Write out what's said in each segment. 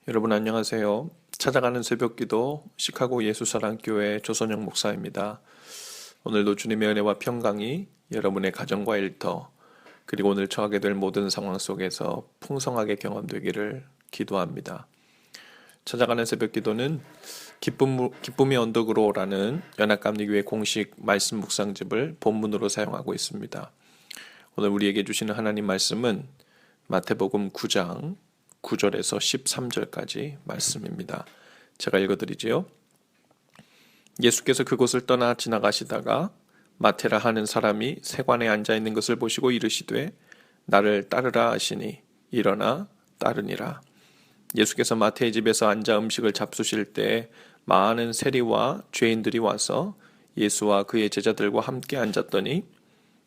여러분 안녕하세요. 찾아가는 새벽기도 시카고 예수사랑교회 조선영 목사입니다. 오늘도 주님의 은혜와 평강이 여러분의 가정과 일터 그리고 오늘 처하게 될 모든 상황 속에서 풍성하게 경험되기를 기도합니다. 찾아가는 새벽기도는 기쁨의 언덕으로라는 연합감리교회 공식 말씀 묵상집을 본문으로 사용하고 있습니다. 오늘 우리에게 주시는 하나님 말씀은 마태복음 9장 9절에서 13절까지 말씀입니다. 제가 읽어드리지요. 예수께서 그곳을 떠나 지나가시다가 마테라 하는 사람이 세관에 앉아있는 것을 보시고 이르시되 나를 따르라 하시니 일어나 따르니라. 예수께서 마태의 집에서 앉아 음식을 잡수실 때 많은 세리와 죄인들이 와서 예수와 그의 제자들과 함께 앉았더니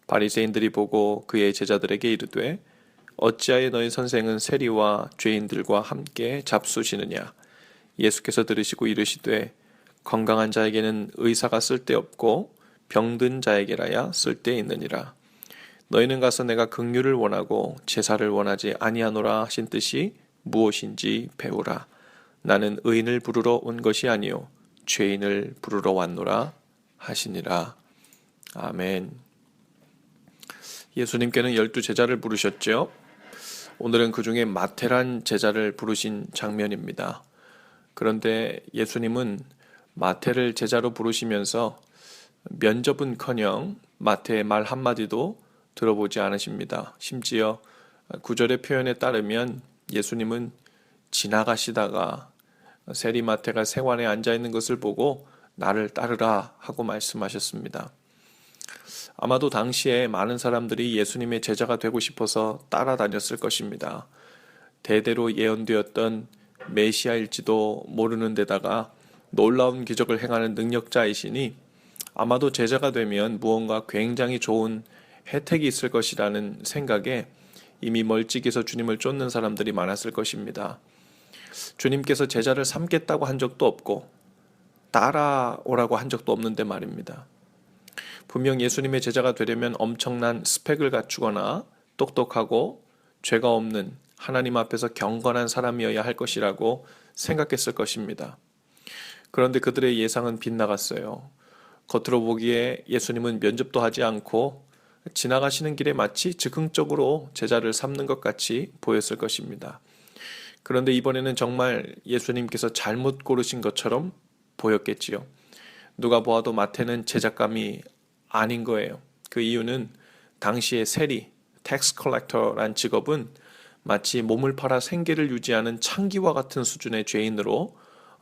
바리새인들이 보고 그의 제자들에게 이르되 어찌하여 너희 선생은 세리와 죄인들과 함께 잡수시느냐. 예수께서 들으시고 이르시되 건강한 자에게는 의사가 쓸데없고 병든 자에게라야 쓸데있느니라. 너희는 가서 내가 긍휼을 원하고 제사를 원하지 아니하노라 하신 뜻이 무엇인지 배우라. 나는 의인을 부르러 온 것이 아니요 죄인을 부르러 왔노라 하시니라. 아멘. 예수님께는 12제자를 부르셨죠. 오늘은 그 중에 마테란 제자를 부르신 장면입니다. 그런데 예수님은 마테를 제자로 부르시면서 면접은커녕 마테의 말 한마디도 들어보지 않으십니다. 심지어 9절의 표현에 따르면 예수님은 지나가시다가 세리 마테가 세관에 앉아있는 것을 보고 나를 따르라 하고 말씀하셨습니다. 아마도 당시에 많은 사람들이 예수님의 제자가 되고 싶어서 따라다녔을 것입니다. 대대로 예언되었던 메시아일지도 모르는 데다가 놀라운 기적을 행하는 능력자이시니 아마도 제자가 되면 무언가 굉장히 좋은 혜택이 있을 것이라는 생각에 이미 멀찍이서 주님을 쫓는 사람들이 많았을 것입니다. 주님께서 제자를 삼겠다고 한 적도 없고 따라오라고 한 적도 없는데 말입니다. 분명 예수님의 제자가 되려면 엄청난 스펙을 갖추거나 똑똑하고 죄가 없는 하나님 앞에서 경건한 사람이어야 할 것이라고 생각했을 것입니다. 그런데 그들의 예상은 빗나갔어요. 겉으로 보기에 예수님은 면접도 하지 않고 지나가시는 길에 마치 즉흥적으로 제자를 삼는 것 같이 보였을 것입니다. 그런데 이번에는 정말 예수님께서 잘못 고르신 것처럼 보였겠지요. 누가 보아도 마태는 제작감이 아닌 거예요. 그 이유는 당시의 세리, 텍스 컬렉터란 직업은 마치 몸을 팔아 생계를 유지하는 창기와 같은 수준의 죄인으로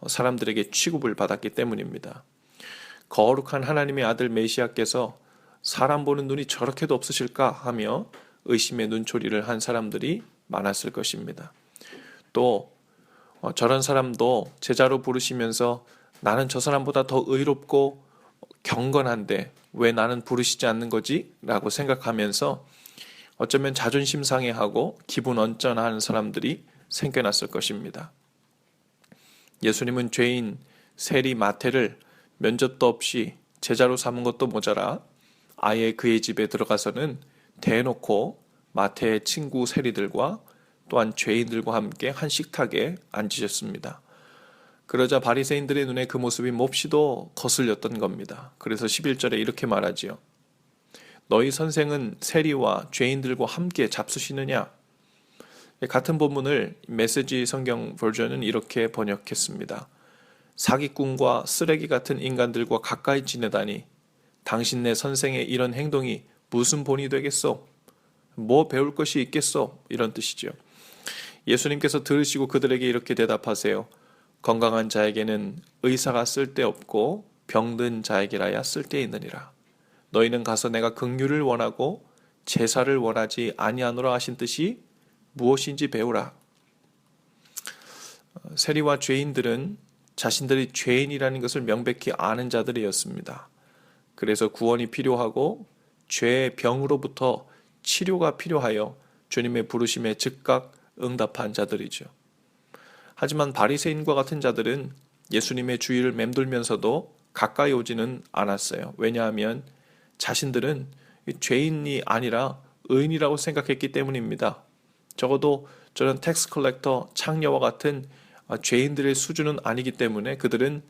사람들에게 취급을 받았기 때문입니다. 거룩한 하나님의 아들 메시아께서 사람 보는 눈이 저렇게도 없으실까 하며 의심의 눈초리를 한 사람들이 많았을 것입니다. 또 저런 사람도 제자로 부르시면서 나는 저 사람보다 더 의롭고 경건한데 왜 나는 부르시지 않는 거지? 라고 생각하면서 어쩌면 자존심 상해하고 기분 언짢아하는 사람들이 생겨났을 것입니다. 예수님은 죄인 세리 마태를 면접도 없이 제자로 삼은 것도 모자라 아예 그의 집에 들어가서는 대놓고 마태의 친구 세리들과 또한 죄인들과 함께 한 식탁에 앉으셨습니다. 그러자 바리새인들의 눈에 그 모습이 몹시도 거슬렸던 겁니다. 그래서 11절에 이렇게 말하지요. 너희 선생은 세리와 죄인들과 함께 잡수시느냐? 같은 본문을 메시지 성경 버전은 이렇게 번역했습니다. 사기꾼과 쓰레기 같은 인간들과 가까이 지내다니 당신네 선생의 이런 행동이 무슨 본이 되겠소? 뭐 배울 것이 있겠소? 이런 뜻이죠. 예수님께서 들으시고 그들에게 이렇게 대답하세요. 건강한 자에게는 의사가 쓸데없고 병든 자에게라야 쓸데있느니라. 너희는 가서 내가 긍휼을 원하고 제사를 원하지 아니하노라 하신 뜻이 무엇인지 배우라. 세리와 죄인들은 자신들이 죄인이라는 것을 명백히 아는 자들이었습니다. 그래서 구원이 필요하고 죄의 병으로부터 치료가 필요하여 주님의 부르심에 즉각 응답한 자들이죠. 하지만 바리새인과 같은 자들은 예수님의 주위를 맴돌면서도 가까이 오지는 않았어요. 왜냐하면 자신들은 죄인이 아니라 의인이라고 생각했기 때문입니다. 적어도 저런 텍스 컬렉터 창녀와 같은 죄인들의 수준은 아니기 때문에 그들은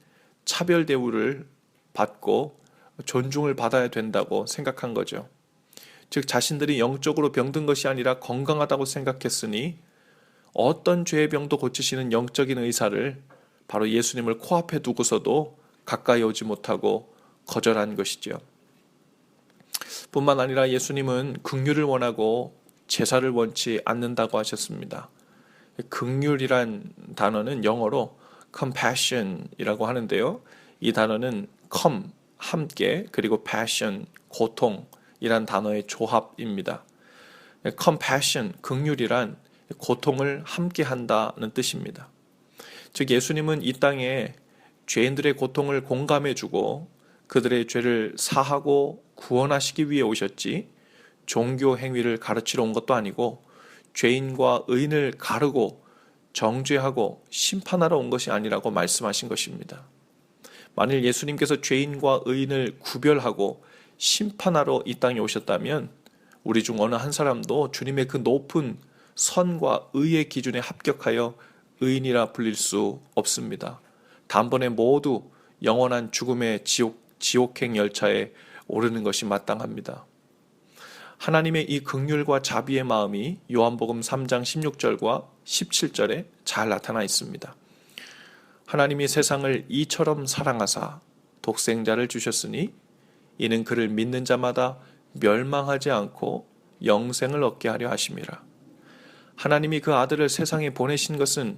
차별 대우를 받고 존중을 받아야 된다고 생각한 거죠. 즉 자신들이 영적으로 병든 것이 아니라 건강하다고 생각했으니 어떤 죄의 병도 고치시는 영적인 의사를 바로 예수님을 코앞에 두고서도 가까이 오지 못하고 거절한 것이죠. 뿐만 아니라 예수님은 긍휼을 원하고 제사를 원치 않는다고 하셨습니다. 긍휼이란 단어는 영어로 compassion이라고 하는데요. 이 단어는 come, 함께, 그리고 passion, 고통이란 단어의 조합입니다. compassion, 긍휼이란 고통을 함께 한다는 뜻입니다. 즉 예수님은 이 땅에 죄인들의 고통을 공감해주고 그들의 죄를 사하고 구원하시기 위해 오셨지 종교 행위를 가르치러 온 것도 아니고 죄인과 의인을 가르고 정죄하고 심판하러 온 것이 아니라고 말씀하신 것입니다. 만일 예수님께서 죄인과 의인을 구별하고 심판하러 이 땅에 오셨다면 우리 중 어느 한 사람도 주님의 그 높은 선과 의의 기준에 합격하여 의인이라 불릴 수 없습니다. 단번에 모두 영원한 죽음의 지옥행 열차에 오르는 것이 마땅합니다. 하나님의 이 긍휼과 자비의 마음이 요한복음 3장 16절과 17절에 잘 나타나 있습니다. 하나님이 세상을 이처럼 사랑하사 독생자를 주셨으니 이는 그를 믿는 자마다 멸망하지 않고 영생을 얻게 하려 하심이라. 하나님이 그 아들을 세상에 보내신 것은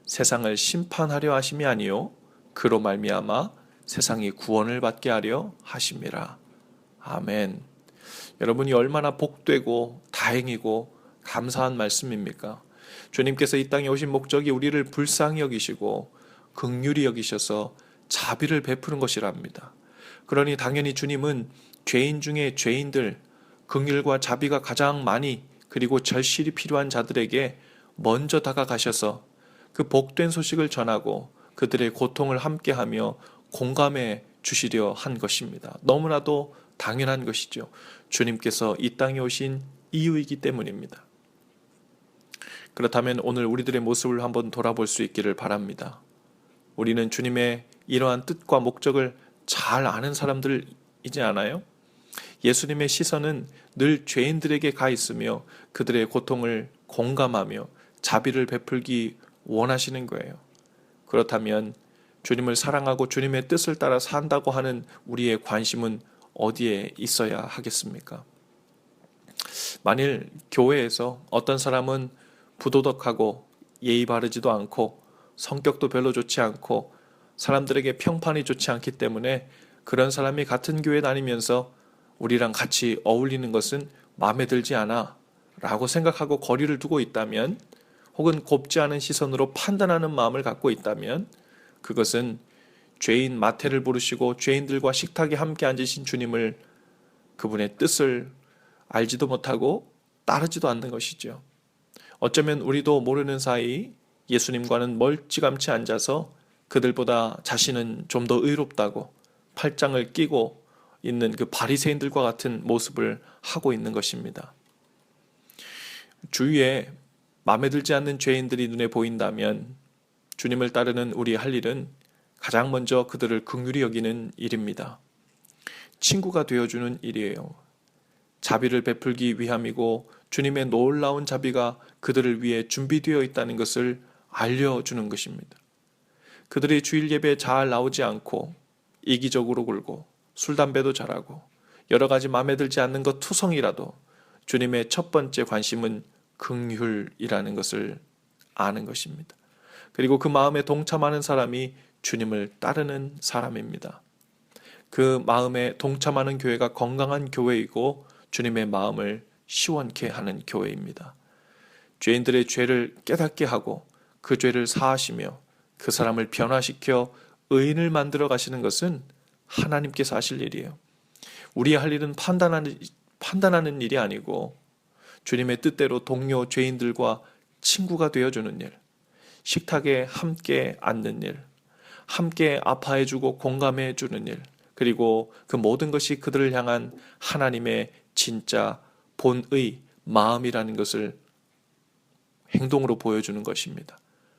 세상을 심판하려 하심이 아니요 그로 말미암아 세상이 구원을 받게 하려 하심이라. 아멘. 여러분이 얼마나 복되고 다행이고 감사한 말씀입니까? 주님께서 이 땅에 오신 목적이 우리를 불쌍히 여기시고 긍휼히 여기셔서 자비를 베푸는 것이랍니다. 그러니 당연히 주님은 죄인 중에 죄인들, 긍휼과 자비가 가장 많이 그리고 절실히 필요한 자들에게 먼저 다가가셔서 그 복된 소식을 전하고 그들의 고통을 함께하며 공감해 주시려 한 것입니다. 너무나도 당연한 것이죠. 주님께서 이 땅에 오신 이유이기 때문입니다. 그렇다면 오늘 우리들의 모습을 한번 돌아볼 수 있기를 바랍니다. 우리는 주님의 이러한 뜻과 목적을 잘 아는 사람들이지 않아요? 예수님의 시선은 늘 죄인들에게 가 있으며 그들의 고통을 공감하며 자비를 베풀기 원하시는 거예요. 그렇다면 주님을 사랑하고 주님의 뜻을 따라 산다고 하는 우리의 관심은 어디에 있어야 하겠습니까? 만일 교회에서 어떤 사람은 부도덕하고 예의 바르지도 않고 성격도 별로 좋지 않고 사람들에게 평판이 좋지 않기 때문에 그런 사람이 같은 교회 다니면서 우리랑 같이 어울리는 것은 마음에 들지 않아 라고 생각하고 거리를 두고 있다면 혹은 곱지 않은 시선으로 판단하는 마음을 갖고 있다면 그것은 죄인 마태를 부르시고 죄인들과 식탁에 함께 앉으신 주님을 그분의 뜻을 알지도 못하고 따르지도 않는 것이죠. 어쩌면 우리도 모르는 사이 예수님과는 멀찌감치 앉아서 그들보다 자신은 좀 더 의롭다고 팔짱을 끼고 있는 그 바리새인들과 같은 모습을 하고 있는 것입니다. 주위에 마음에 들지 않는 죄인들이 눈에 보인다면 주님을 따르는 우리의 할 일은 가장 먼저 그들을 긍휼히 여기는 일입니다. 친구가 되어주는 일이에요. 자비를 베풀기 위함이고 주님의 놀라운 자비가 그들을 위해 준비되어 있다는 것을 알려주는 것입니다. 그들이 주일 예배에 잘 나오지 않고 이기적으로 굴고 술, 담배도 잘하고 여러 가지 마음에 들지 않는 것 투성이라도 주님의 첫 번째 관심은 긍휼이라는 것을 아는 것입니다. 그리고 그 마음에 동참하는 사람이 주님을 따르는 사람입니다. 그 마음에 동참하는 교회가 건강한 교회이고 주님의 마음을 시원케 하는 교회입니다. 죄인들의 죄를 깨닫게 하고 그 죄를 사하시며 그 사람을 변화시켜 의인을 만들어 가시는 것은 하나님께서 하실 일이에요. 우리의 할 일은 판단하는 일이 아니고 주님의 뜻대로 동료 죄인들과 친구가 되어주는 일, 식탁에 함께 앉는 일, 함께 아파해주고 공감해주는 일, 그리고 그 모든 것이 그들을 향한 하나님의 진짜 본의 마음이라는 것을 행동으로 보여주는 것입니다.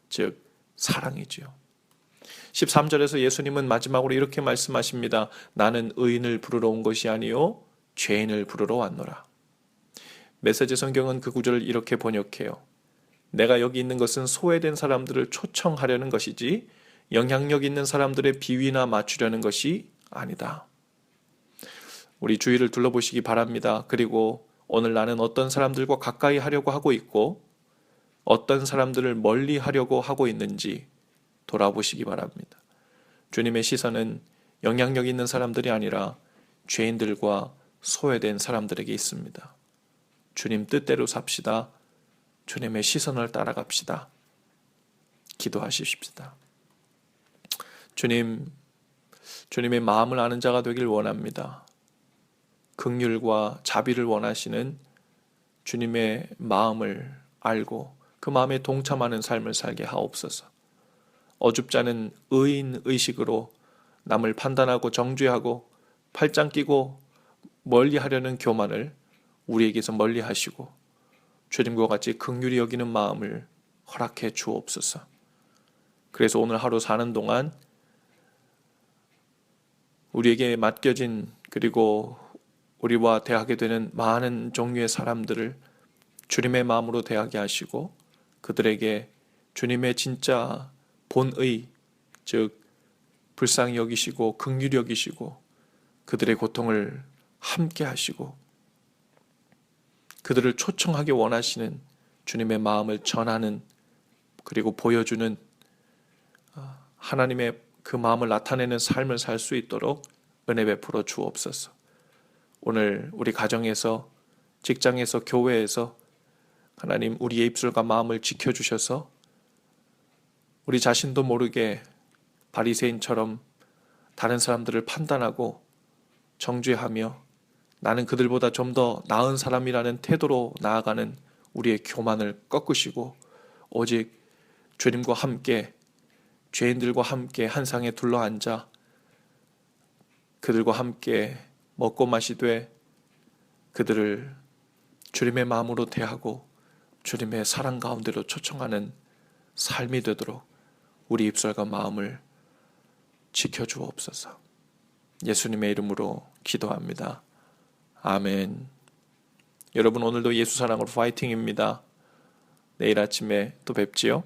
즉 사랑이지요. 13절에서 예수님은 마지막으로 이렇게 말씀하십니다. 나는 의인을 부르러 온 것이 아니요 죄인을 부르러 왔노라. 메시지 성경은 그 구절을 이렇게 번역해요. 내가 여기 있는 것은 소외된 사람들을 초청하려는 것이지 영향력 있는 사람들의 비위나 맞추려는 것이 아니다. 우리 주위를 둘러보시기 바랍니다. 그리고 오늘 나는 어떤 사람들과 가까이 하려고 하고 있고 어떤 사람들을 멀리 하려고 하고 있는지 돌아보시기 바랍니다. 주님의 시선은 영향력 있는 사람들이 아니라 죄인들과 소외된 사람들에게 있습니다. 주님 뜻대로 삽시다. 주님의 시선을 따라갑시다. 기도하십시다. 주님의 마음을 아는 자가 되길 원합니다. 긍휼과 자비를 원하시는 주님의 마음을 알고 그 마음에 동참하는 삶을 살게 하옵소서. 어줍지 않은 의인 의식으로 남을 판단하고 정죄하고 팔짱 끼고 멀리하려는 교만을 우리에게서 멀리하시고 주님과 같이 긍휼히 여기는 마음을 허락해 주옵소서. 그래서 오늘 하루 사는 동안 우리에게 맡겨진 그리고 우리와 대하게 되는 많은 종류의 사람들을 주님의 마음으로 대하게 하시고 그들에게 주님의 진짜 본의, 즉 불쌍히 여기시고 긍휼히 여기시고 그들의 고통을 함께 하시고 그들을 초청하기 원하시는 주님의 마음을 전하는 그리고 보여주는 하나님의 그 마음을 나타내는 삶을 살 수 있도록 은혜 베풀어 주옵소서. 오늘 우리 가정에서, 직장에서, 교회에서 하나님 우리의 입술과 마음을 지켜주셔서 우리 자신도 모르게 바리새인처럼 다른 사람들을 판단하고 정죄하며 나는 그들보다 좀 더 나은 사람이라는 태도로 나아가는 우리의 교만을 꺾으시고 오직 주님과 함께 죄인들과 함께 한 상에 둘러앉아 그들과 함께 먹고 마시되 그들을 주님의 마음으로 대하고 주님의 사랑 가운데로 초청하는 삶이 되도록 우리 입술과 마음을 지켜주옵소서. 예수님의 이름으로 기도합니다. 아멘. 여러분 오늘도 예수 사랑으로 파이팅입니다. 내일 아침에 또 뵙지요.